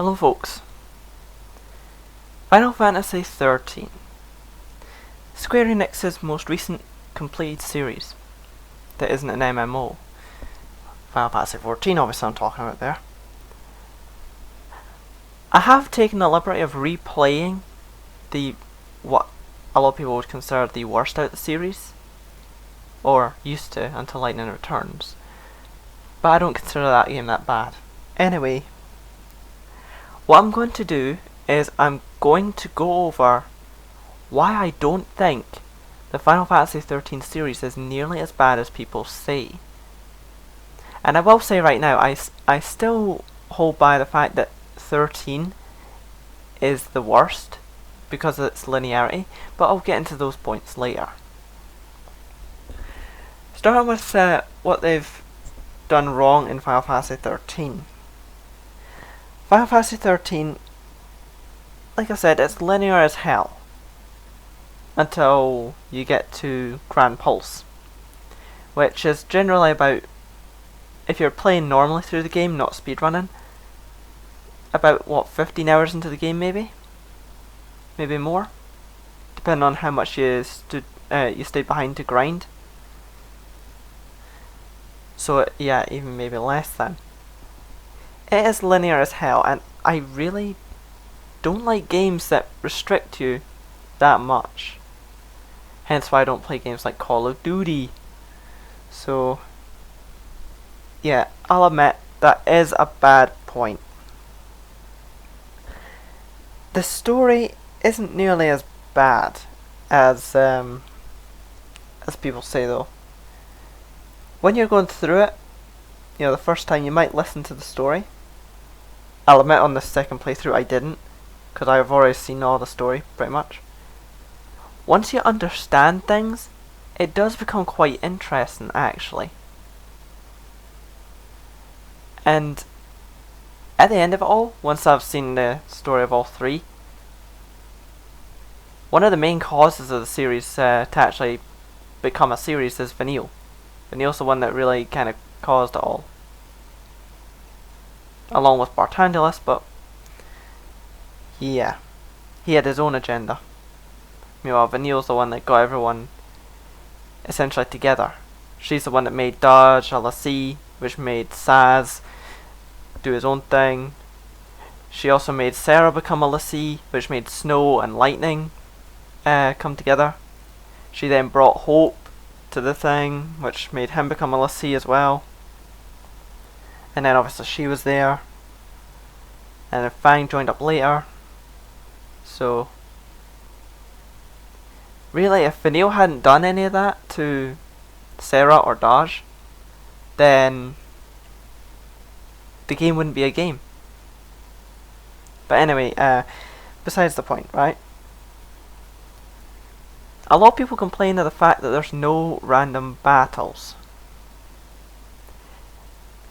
Hello folks. Final Fantasy 13. Square Enix's most recent completed series that isn't an MMO. Final Fantasy 14 obviously I'm talking about there. I have taken the liberty of replaying what a lot of people would consider the worst out of the series. Or used to until Lightning Returns. But I don't consider that game that bad. Anyway, what I'm going to do is I'm going to go over why I don't think the Final Fantasy 13 series is nearly as bad as people say. And I will say right now, I still hold by the fact that 13 is the worst because of its linearity, but I'll get into those points later. Starting with what they've done wrong in Final Fantasy 13. Final Fantasy 13, like I said, it's linear as hell until you get to Grand Pulse, which is generally about, if you're playing normally through the game, not speedrunning, about 15 hours into the game maybe more, depending on how much you stayed behind to grind. So yeah, even maybe less than. It is linear as hell, and I really don't like games that restrict you that much. Hence why I don't play games like Call of Duty. So yeah, I'll admit that is a bad point. The story isn't nearly as bad as people say though. When you're going through it, the first time you might listen to the story. I'll admit on the second playthrough I didn't, because I've already seen all the story, pretty much. Once you understand things, it does become quite interesting, actually. And at the end of it all, once I've seen the story of all three, one of the main causes of the series to actually become a series is Vanille. Vanille's the one that really kind of caused it all. Along with Bartangulus, but yeah, he had his own agenda. Vanille's the one that got everyone essentially together. She's the one that made Dodge a Lassie, which made Saz do his own thing. She also made Sarah become a Lassie, which made Snow and Lightning come together. She then brought Hope to the thing, which made him become a Lassie as well. And then obviously she was there. And then Fang joined up later. So really, if Vanille hadn't done any of that to Sarah or Dodge, then the game wouldn't be a game. But anyway, besides the point, right? A lot of people complain of the fact that there's no random battles.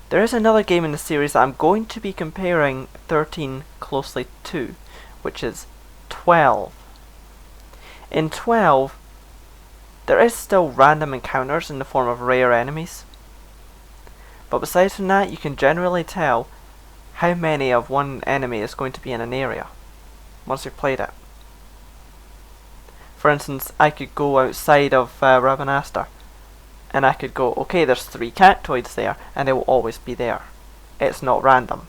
There is another game in the series that I'm going to be comparing 13 closely to, which is 12. In 12, there is still random encounters in the form of rare enemies. But besides from that, you can generally tell how many of one enemy is going to be in an area once you've played it. For instance, I could go outside of Rabanastre, and I could go, okay, there's 3 cactoids there, and they will always be there. It's not random.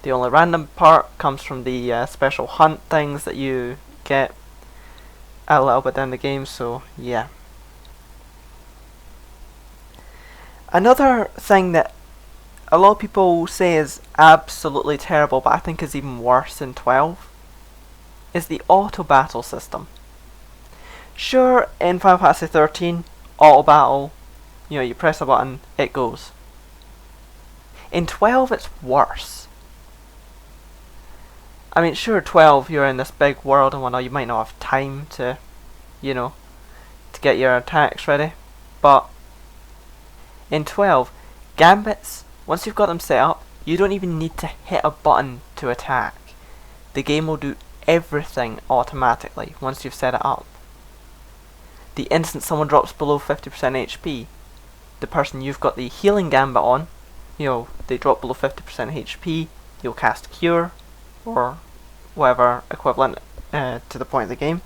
The only random part comes from the special hunt things that you get a little bit down the game, so yeah. Another thing that a lot of people say is absolutely terrible, but I think is even worse in 12, is the auto battle system. Sure, in Final Fantasy 13, auto battle, you press a button, it goes. In 12, it's worse. I mean, sure, 12, you're in this big world and whatnot, you might not have time to, to get your attacks ready. But in 12, gambits, once you've got them set up, you don't even need to hit a button to attack. The game will do everything automatically once you've set it up. The instant someone drops below 50% HP, the person you've got the healing gambit on, they drop below 50% HP, you'll cast Cure, or whatever equivalent to the point of the game.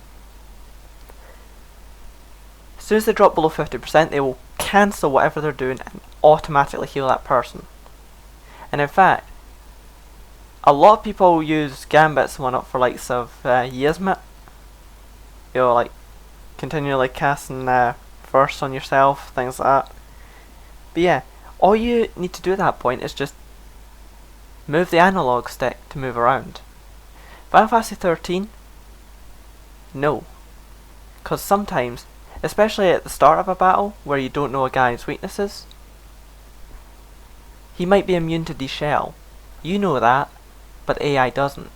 As soon as they drop below 50%, they will cancel whatever they're doing and automatically heal that person. And in fact, a lot of people use Gambit's one up for likes of Yasmit. You know, like continually casting Verse on yourself, things like that. But yeah, all you need to do at that point is just move the analog stick to move around. Final Fantasy 13? No. Because sometimes, especially at the start of a battle where you don't know a guy's weaknesses, he might be immune to deshell. You know that, but AI doesn't.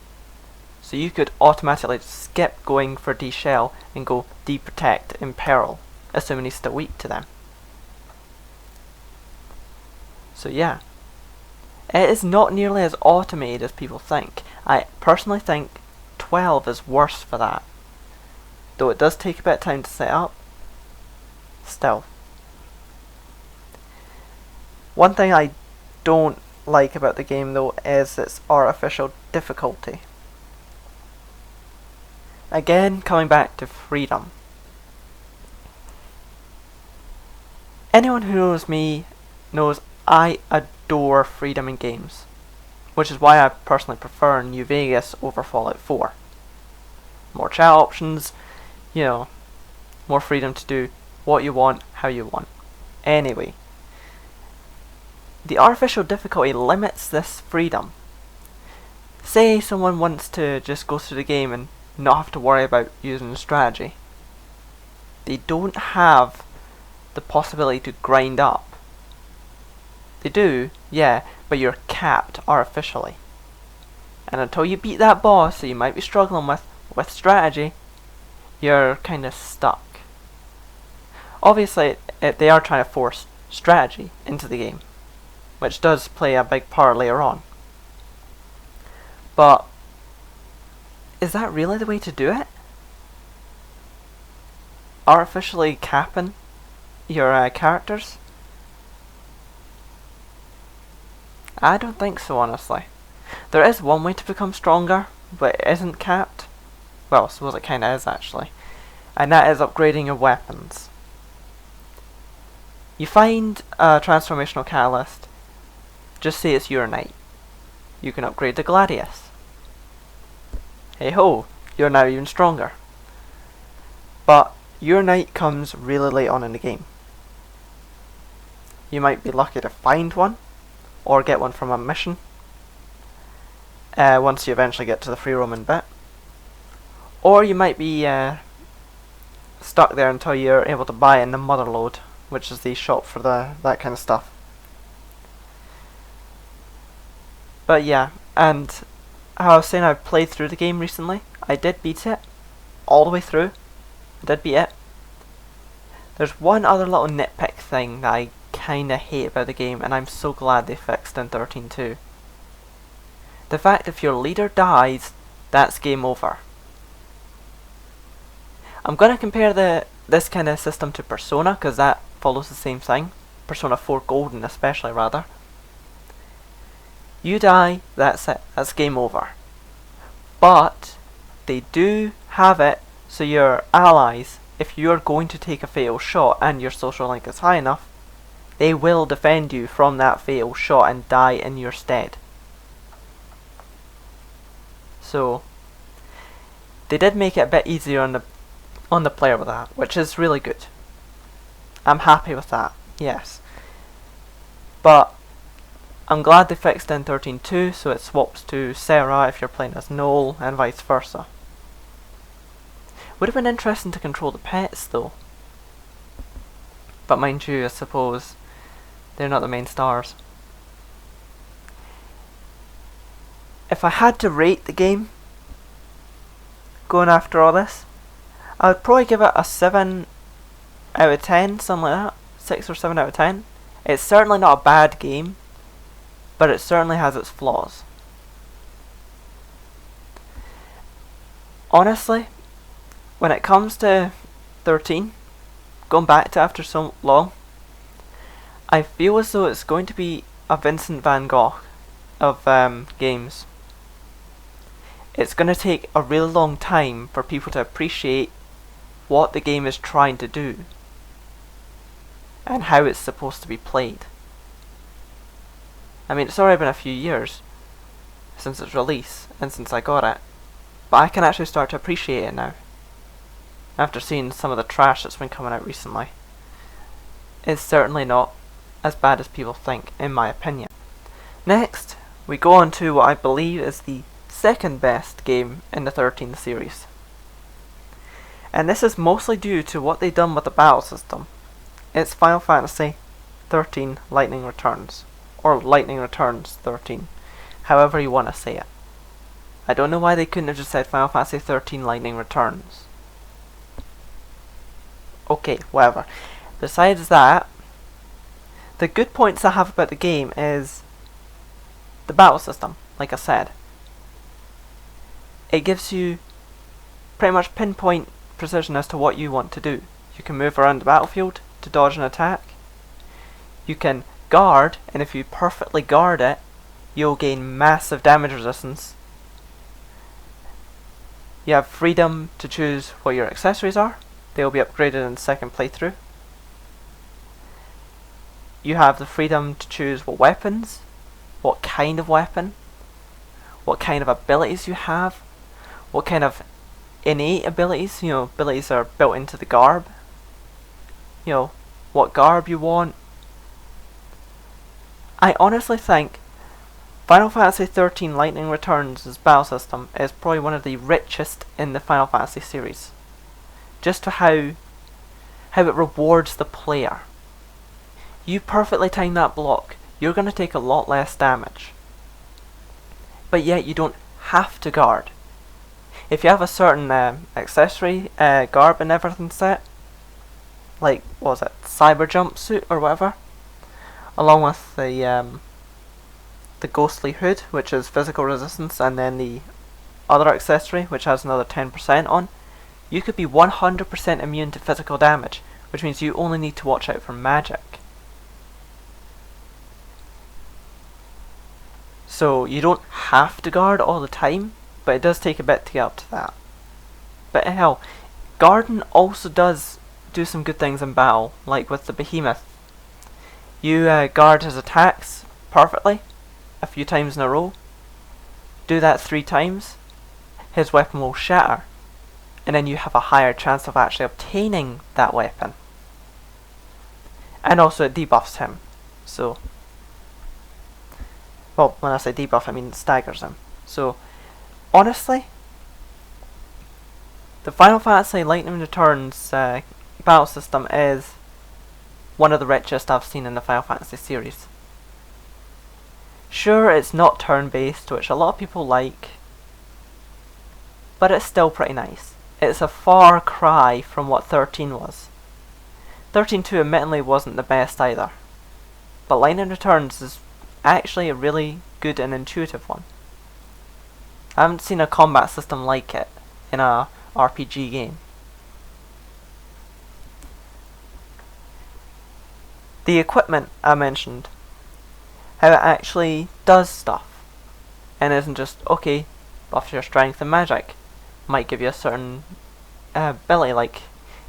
So you could automatically skip going for deshell and go deprotect imperil, assuming he's still weak to them. So yeah, it is not nearly as automated as people think. I personally think 12 is worse for that. Though it does take a bit of time to set up, still. One thing I don't like about the game though is its artificial difficulty. Again, coming back to freedom. Anyone who knows me knows I adore freedom in games, which is why I personally prefer New Vegas over Fallout 4. More chat options, you know, more freedom to do what you want, how you want. Anyway, the artificial difficulty limits this freedom. Say someone wants to just go through the game and not have to worry about using a strategy. They don't have the possibility to grind up. They do, yeah, but you're capped artificially. And until you beat that boss that you might be struggling with strategy, you're kind of stuck. Obviously, they are trying to force strategy into the game, which does play a big part later on. But is that really the way to do it? Artificially capping your characters? I don't think so, honestly. There is one way to become stronger, but it isn't capped. Well, I suppose it kinda is actually. And that is upgrading your weapons. You find a transformational catalyst, just say it's your knight. You can upgrade the Gladius. Hey ho, you're now even stronger. But your knight comes really late on in the game. You might be lucky to find one, or get one from a mission, once you eventually get to the free roaming bit. Or you might be stuck there until you're able to buy it in the Motherlode, which is the shop for that kind of stuff. But yeah, and how I was saying, I've played through the game recently. I did beat it all the way through. I did beat it. There's one other little nitpick thing that I kinda hate about the game, and I'm so glad they fixed in 13.2. The fact if your leader dies, that's game over. I'm gonna compare this kind of system to Persona, because that follows the same thing. Persona 4 Golden especially, rather. You die, that's it. That's game over. But they do have it so your allies, if you're going to take a fatal shot and your social link is high enough, they will defend you from that fatal shot and die in your stead. So they did make it a bit easier on the player with that, which is really good. I'm happy with that, yes. But I'm glad they fixed in 13.2 so it swaps to Sarah if you're playing as Noel and vice versa. Would have been interesting to control the pets though. But mind you, I suppose they're not the main stars. If I had to rate the game, going after all this, I would probably give it a 7 out of 10, something like that. 6 or 7 out of 10. It's certainly not a bad game, but it certainly has its flaws. Honestly, when it comes to 13, going back to after so long, I feel as though it's going to be a Vincent van Gogh of games. it's going to take a really long time for people to appreciate what the game is trying to do and how it's supposed to be played. I mean, it's already been a few years since its release and since I got it, but I can actually start to appreciate it now after seeing some of the trash that's been coming out recently. It's certainly not as bad as people think, in my opinion. Next, we go on to what I believe is the second best game in the 13 series. And this is mostly due to what they've done with the battle system. It's Final Fantasy 13 Lightning Returns, or Lightning Returns 13, however you want to say it. I don't know why they couldn't have just said Final Fantasy 13 Lightning Returns. Okay, whatever. Besides that, the good points I have about the game is the battle system, like I said. It gives you pretty much pinpoint precision as to what you want to do. You can move around the battlefield to dodge an attack. You can guard, and if you perfectly guard it, you'll gain massive damage resistance. You have freedom to choose what your accessories are. They will be upgraded in the second playthrough. You have the freedom to choose what weapons, what kind of weapon, what kind of abilities you have, what kind of innate abilities, abilities that are built into the garb, what garb you want. I honestly think Final Fantasy 13 Lightning Returns' battle system is probably one of the richest in the Final Fantasy series. Just to how it rewards the player. You perfectly time that block, you're going to take a lot less damage. But yet you don't have to guard. If you have a certain accessory, garb and everything set, like, what was it, cyber jumpsuit or whatever, along with the ghostly hood, which is physical resistance, and then the other accessory, which has another 10% on, you could be 100% immune to physical damage, which means you only need to watch out for magic. So you don't have to guard all the time, but it does take a bit to get up to that. But hell, guarding also does do some good things in battle, like with the behemoth. You guard his attacks perfectly, a few times in a row. Do that 3 times, his weapon will shatter, and then you have a higher chance of actually obtaining that weapon. And also it debuffs him, so... Well, when I say debuff, I mean it staggers him. So, honestly, the Final Fantasy Lightning Returns battle system is one of the richest I've seen in the Final Fantasy series. Sure, it's not turn-based, which a lot of people like, but it's still pretty nice. It's a far cry from what 13 was. 13.2 admittedly wasn't the best either, but Lightning Returns is actually a really good and intuitive one. I haven't seen a combat system like it in a RPG game. The equipment I mentioned, how it actually does stuff, and isn't just, okay, buff your strength and magic. Might give you a certain ability, like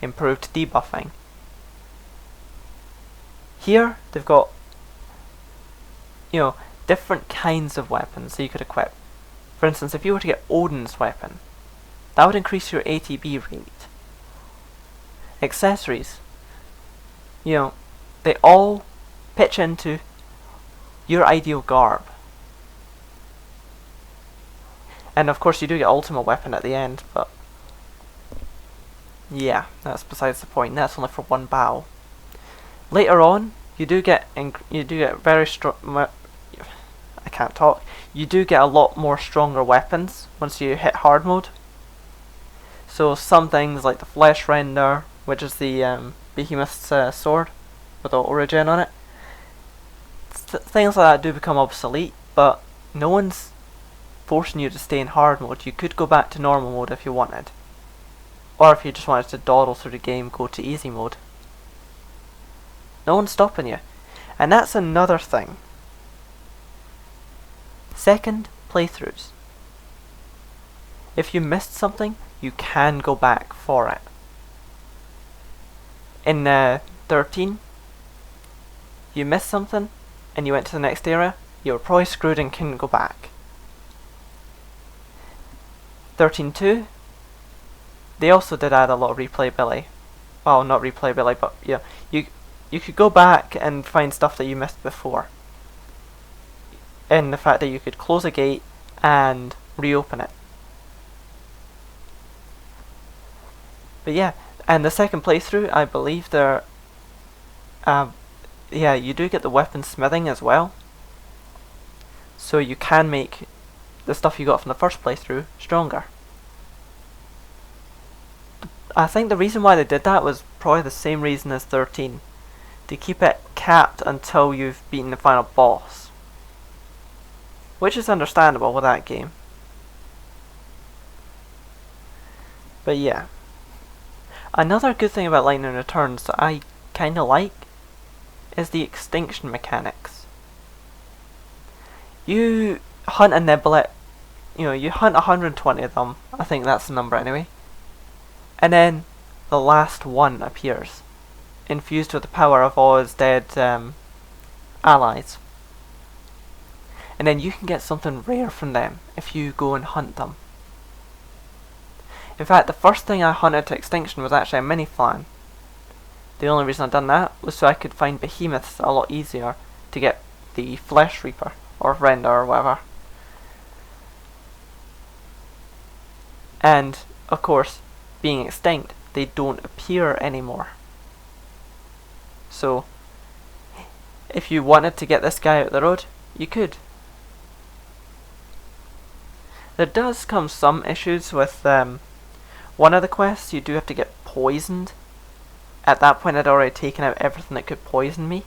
improved debuffing. Here, they've got, different kinds of weapons that you could equip. For instance, if you were to get Odin's weapon, that would increase your ATB rate. Accessories, they all pitch into your ideal garb. And of course you do get ultimate weapon at the end, but yeah, that's besides the point. That's only for one battle. Later on, you do get very strong. I can't talk. You do get a lot more stronger weapons once you hit hard mode. So some things like the Flesh Render, which is the Behemoth's sword with auto regen on it. Things like that do become obsolete, but no one's forcing you to stay in hard mode. You could go back to normal mode if you wanted. Or if you just wanted to dawdle through the game, go to easy mode. No one's stopping you. And that's another thing. Second playthroughs. if you missed something, you can go back for it. In 13, you missed something and you went to the next area, you were probably screwed and couldn't go back. 13.2, they also did add a lot of replayability. Well, not replayability, but yeah, you could go back and find stuff that you missed before. In the fact that you could close a gate and reopen it. But yeah, and the second playthrough, I believe there, yeah, you do get the weapon smithing as well. So you can make the stuff you got from the first playthrough stronger. I think the reason why they did that was probably the same reason as 13. To keep it capped until you've beaten the final boss. Which is understandable with that game. But yeah. Another good thing about Lightning Returns that I kinda like is the extinction mechanics. You hunt a niblet, you hunt 120 of them, I think that's the number anyway. And then the last one appears, infused with the power of all his dead allies. And then you can get something rare from them if you go and hunt them. In fact, the first thing I hunted to extinction was actually a mini flan. The only reason I done that was so I could find behemoths a lot easier to get the flesh reaper or render or whatever. And of course, being extinct, they don't appear anymore. So if you wanted to get this guy out the road, you could. There does come some issues with one of the quests. You do have to get poisoned. At that point I'd already taken out everything that could poison me.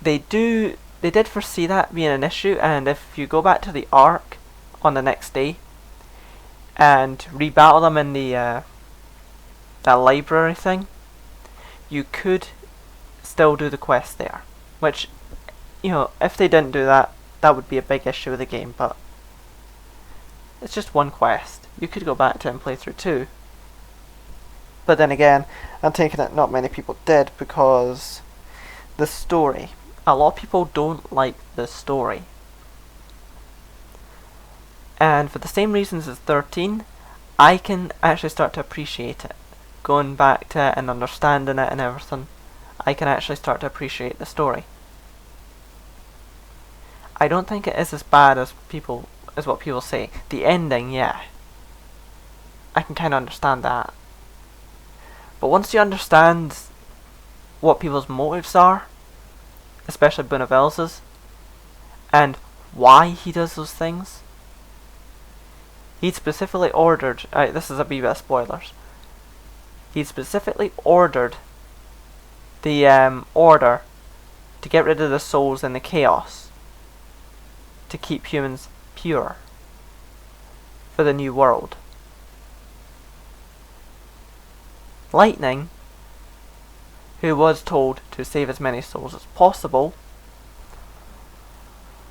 They did foresee that being an issue, and if you go back to the Ark on the next day and rebattle them in the that library thing, you could still do the quest there. Which, if they didn't do that, that would be a big issue with the game, but it's just one quest. You could go back to it and play through two. But then again, I'm taking it not many people did because the story. A lot of people don't like the story. And for the same reasons as 13, I can actually start to appreciate it. Going back to it and understanding it and everything, I can actually start to appreciate the story. I don't think it is as bad as what people say. The ending, yeah. I can kind of understand that. But once you understand what people's motives are, especially Bunavel's, and why he does those things, he'd specifically ordered, this is a wee bit of spoilers, he'd specifically ordered the Order to get rid of the souls in the chaos, to keep humans pure for the new world. Lightning, who was told to save as many souls as possible,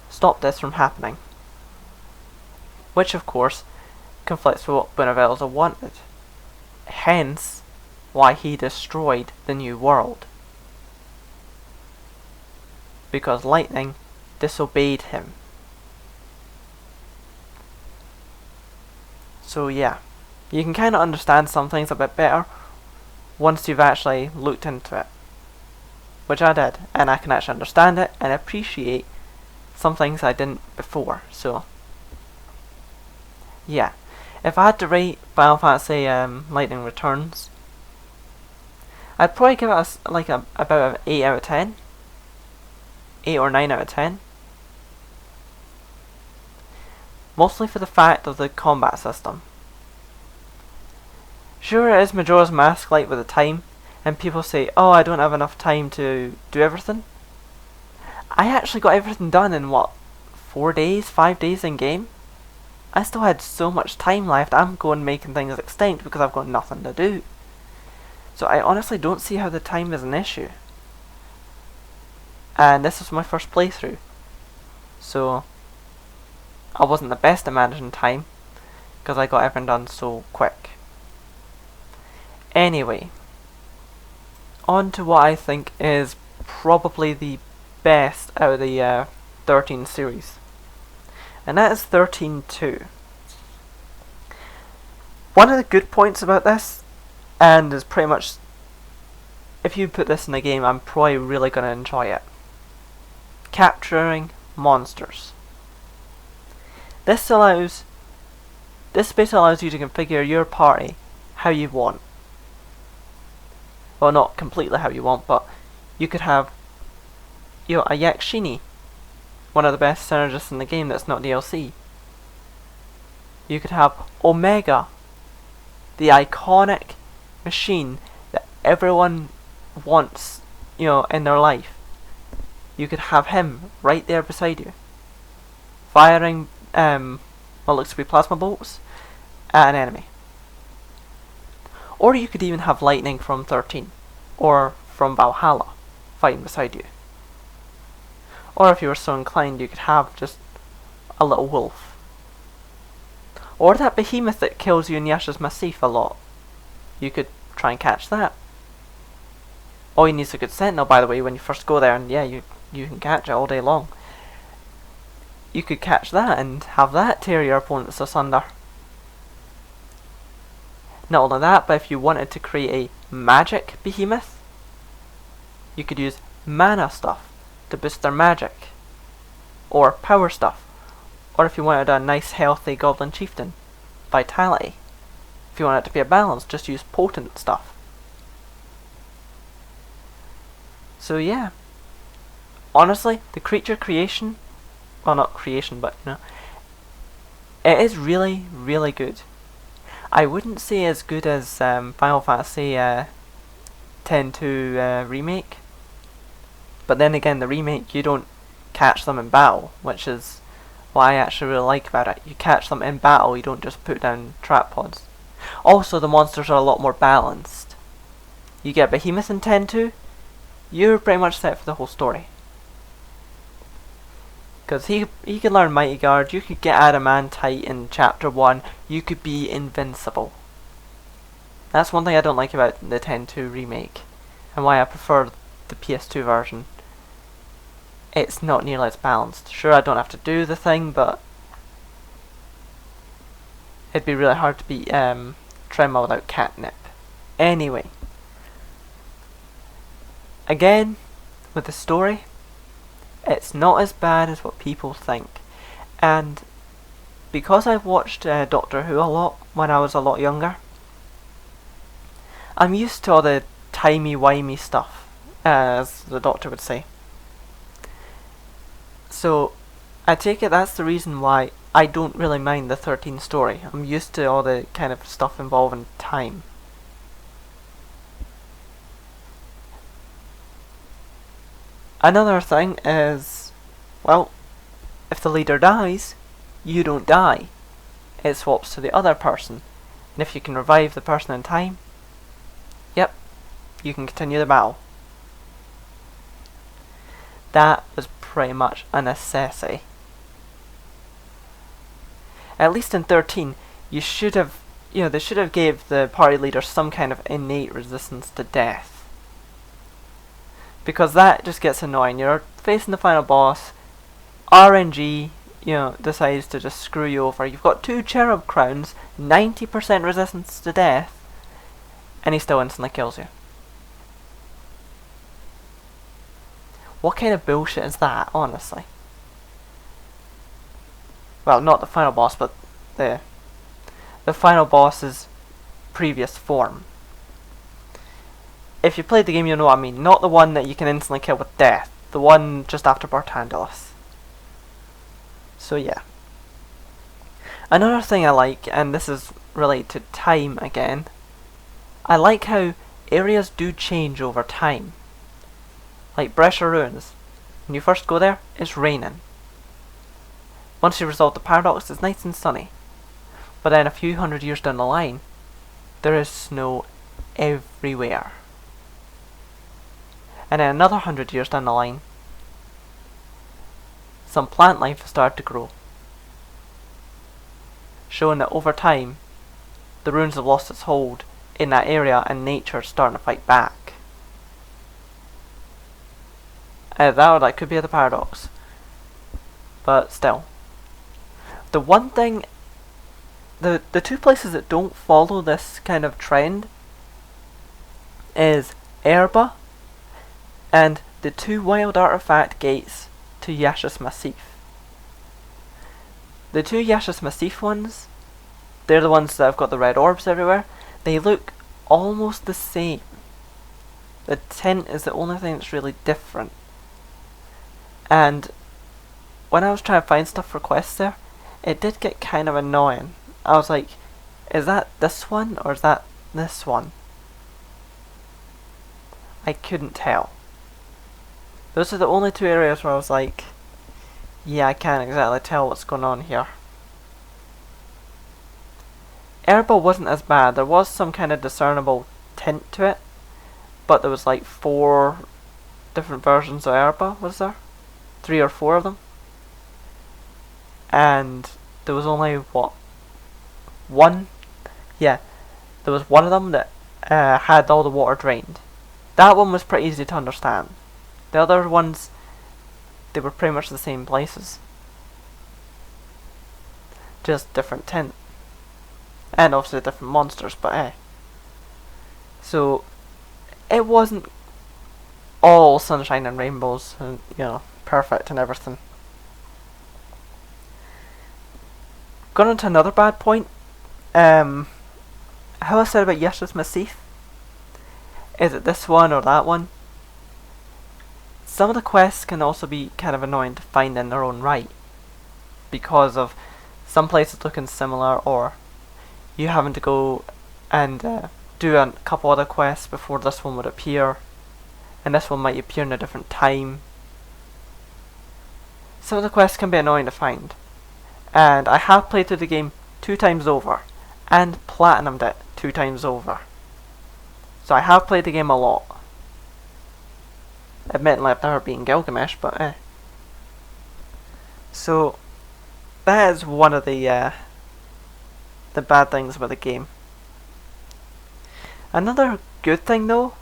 stopped this from happening. Which of course conflicts with what Bunavel's wanted. Hence why he destroyed the new world. Because Lightning disobeyed him. So yeah, you can kind of understand some things a bit better once you've actually looked into it. Which I did, and I can actually understand it and appreciate some things I didn't before, so yeah. If I had to rate Final Fantasy Lightning Returns, I'd probably give it about an 8 out of 10. 8 or 9 out of 10. Mostly for the fact of the combat system. Sure, it is Majora's Mask like with the time, and people say, oh, I don't have enough time to do everything. I actually got everything done in 4 days, 5 days in game? I still had so much time left. I'm going making things extinct because I've got nothing to do. So I honestly don't see how the time is an issue. And this was my first playthrough. So I wasn't the best at managing time, because I got everything done so quick. Anyway, on to what I think is probably the best out of the 13 series. And that is 13.2. One of the good points about this, and is pretty much, if you put this in a game, I'm probably really going to enjoy it. Capturing monsters. This basically allows you to configure your party how you want. Well, not completely how you want, but you could have, a Yakshini, one of the best synergists in the game that's not DLC. You could have Omega, the iconic machine that everyone wants, in their life. You could have him right there beside you, firing what looks to be plasma bolts at an enemy. Or you could even have Lightning from 13, or from Valhalla, fighting beside you. Or if you were so inclined, you could have just a little wolf. Or that behemoth that kills you in Yasha's Massif a lot. You could try and catch that. All you need is a good sentinel, by the way, when you first go there, and yeah, you can catch it all day long. You could catch that and have that tear your opponents asunder. Not only that, but if you wanted to create a magic behemoth, you could use mana stuff to boost their magic, or power stuff, or if you wanted a nice healthy goblin chieftain, vitality. If you want it to be a balance, just use potent stuff. So yeah, honestly, the creature creation, well, not creation, but it is really, really good. I wouldn't say as good as Final Fantasy X-2 remake, but then again, the remake, you don't catch them in battle, which is what I actually really like about it. You catch them in battle, you don't just put down trap pods. Also, the monsters are a lot more balanced. You get Behemoth in X-2, you're pretty much set for the whole story. Because he can learn Mighty Guard, you could get Adamantite in Chapter 1, you could be invincible. That's one thing I don't like about the X-2 remake, and why I prefer the PS2 version. It's not nearly as balanced. Sure, I don't have to do the thing, but it'd be really hard to beat Tremor without catnip. Anyway, again, with the story, it's not as bad as what people think. And because I've watched Doctor Who a lot when I was a lot younger, I'm used to all the timey-wimey stuff, as the Doctor would say. So I take it that's the reason why I don't really mind the 13 story. I'm used to all the kind of stuff involving time. Another thing is, well, if the leader dies, you don't die. It swaps to the other person. And if you can revive the person in time, yep, you can continue the battle. That was pretty much a necessity. At least in 13, you should have, they should have gave the party leader some kind of innate resistance to death. Because that just gets annoying. You're facing the final boss, RNG, decides to just screw you over. You've got 2 cherub crowns, 90% resistance to death, and he still instantly kills you. What kind of bullshit is that, honestly? Well, not the final boss, but the final boss's previous form. If you played the game, you'll know what I mean. Not the one that you can instantly kill with death. The one just after Bartandalus. So yeah. Another thing I like, and this is related to time again, I like how areas do change over time. Like Brescia Ruins. When you first go there, it's raining. Once you resolve the paradox, it's nice and sunny. But then a few hundred years down the line, there is snow everywhere. And then another 100 years down the line, some plant life has started to grow. showing that over time, the runes have lost its hold in that area and nature's starting to fight back. That could be the paradox. But still. The one thing, the two places that don't follow this kind of trend is Erba and the 2 wild artifact gates to Yashas Massif. The 2 Yashas Massif ones, they're the ones that have got the red orbs everywhere. They look almost the same. The tint is the only thing that's really different. And when I was trying to find stuff for quests there, it did get kind of annoying. I was like, is that this one or is that this one? I couldn't tell. Those are the only 2 areas where I was like, yeah, I can't exactly tell what's going on here. Erba wasn't as bad. There was some kind of discernible tint to it, but there was like 4 different versions of Erba, was there? 3 or 4 of them. And there was only, what? 1? Yeah, there was one of them that had all the water drained. That one was pretty easy to understand. The other ones, they were pretty much the same places. Just different tint. And obviously different monsters, but eh. So, it wasn't all sunshine and rainbows and, you know, perfect and everything. Going on to another bad point. How I said about Yashas Massif. Is it this one or that one? Some of the quests can also be kind of annoying to find in their own right, because of some places looking similar, or you having to go and do a couple other quests before this one would appear, and this one might appear in a different time. Some of the quests can be annoying to find, and I have played through the game 2 times over, and platinumed it 2 times over. So I have played the game a lot. Admittedly, I've never beaten Gilgamesh, but eh. So that is one of the bad things about the game. Another good thing though,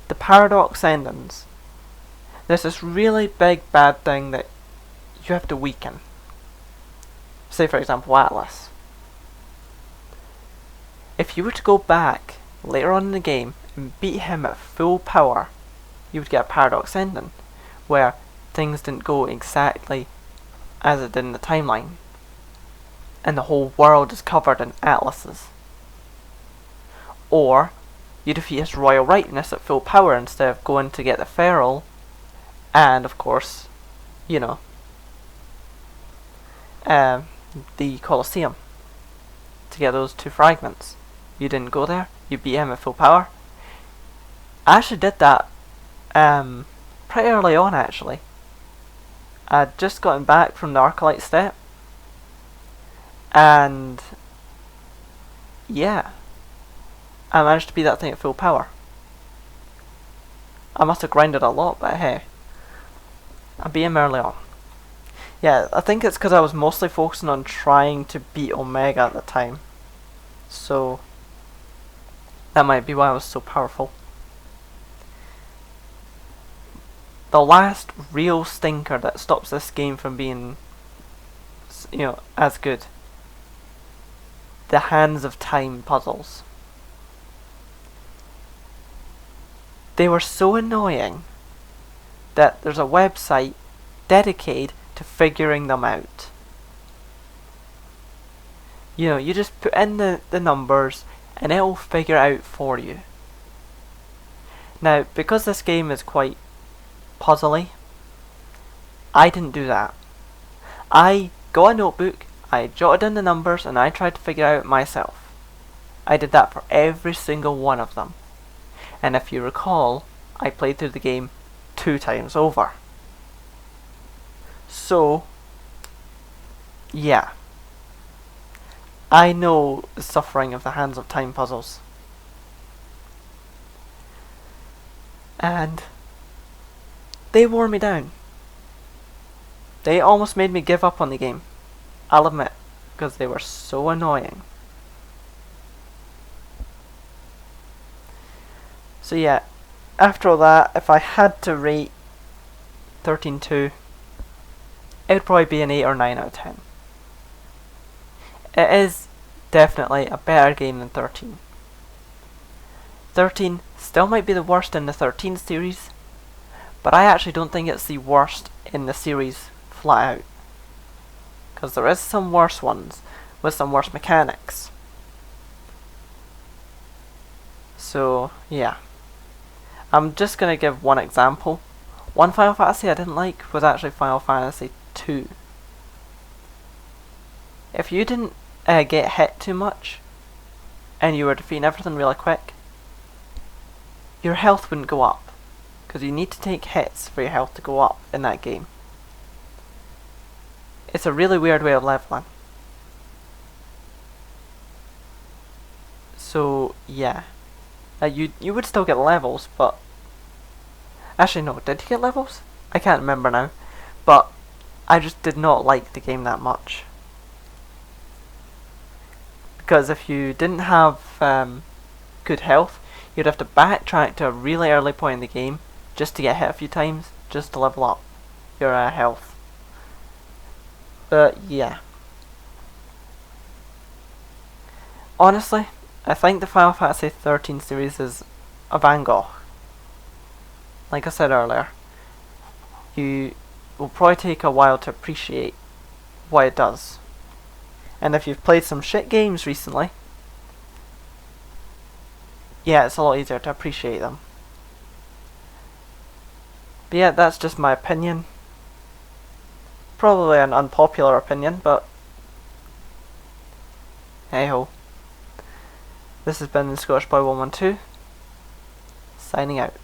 the paradox endings. There's this really big bad thing that you have to weaken. Say for example Atlas. If you were to go back later on in the game and beat him at full power, you would get a paradox ending, where things didn't go exactly as it did in the timeline, and the whole world is covered in atlases. Or, you defeat his royal rightness at full power instead of going to get the feral, and of course, you know, the Colosseum, to get those 2 fragments. You didn't go there, you beat him at full power. I actually did that pretty early on actually. I'd just gotten back from the Arcalite step, and yeah, I managed to beat that thing at full power. I must have grinded a lot, but hey, I beat him early on. Yeah, I think it's because I was mostly focusing on trying to beat Omega at the time, so that might be why I was so powerful. The last real stinker that stops this game from being, you know, as good. The Hands of Time puzzles. They were so annoying that there's a website dedicated to figuring them out. You know, you just put in the numbers and it'll figure it out for you. Now, because this game is quite puzzly, I didn't do that. I got a notebook, I jotted in the numbers, and I tried to figure it out myself. I did that for every single one of them. And if you recall, I played through the game 2 times over. So, yeah. I know the suffering of the Hands of Time puzzles. And they wore me down. They almost made me give up on the game. I'll admit. because they were so annoying. So yeah, after all that, if I had to rate 13.2, it would probably be an 8 or 9 out of 10. It is definitely a better game than 13. 13 still might be the worst in the 13 series, but I actually don't think it's the worst in the series flat out. Because there is some worse ones, with some worse mechanics. So, yeah. I'm just going to give one example. One Final Fantasy I didn't like was actually Final Fantasy 2. If you didn't get hit too much, and you were defeating everything really quick, your health wouldn't go up. Because you need to take hits for your health to go up in that game. It's a really weird way of leveling. So, yeah. You would still get levels, but... Actually, no, did you get levels? I can't remember now. But I just did not like the game that much. Because if you didn't have good health, you'd have to backtrack to a really early point in the game just to get hit a few times, just to level up your health. But yeah. Honestly, I think the Final Fantasy 13 series is a Van Gogh. Like I said earlier, you will probably take a while to appreciate what it does. And if you've played some shit games recently, yeah, it's a lot easier to appreciate them. But yeah, that's just my opinion. Probably an unpopular opinion, but hey ho. This has been the Scottish Boy 112, signing out.